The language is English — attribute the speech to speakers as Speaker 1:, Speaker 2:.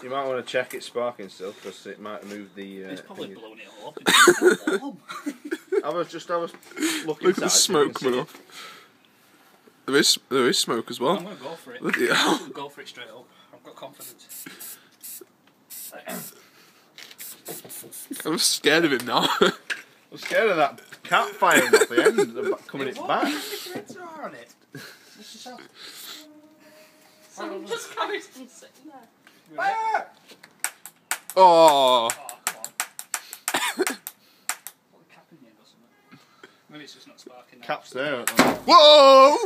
Speaker 1: You might want to check it's sparking still, because it might move the...
Speaker 2: It's probably blown it all up.
Speaker 1: I was looking
Speaker 3: Look at the smoke coming off. There is smoke as well.
Speaker 2: I'm going to go for it.
Speaker 3: Bloody hell.
Speaker 2: I'm going to go for it straight up. I've got confidence.
Speaker 3: I'm scared of him now.
Speaker 1: I'm scared of that cat firing off the end and coming its back.
Speaker 2: On it.
Speaker 4: Someone just carries them sitting there.
Speaker 3: Oh.
Speaker 2: Oh, come on. Put the cap in the end or something. Maybe it's just not sparking now.
Speaker 1: Cap's there.
Speaker 3: Whoa!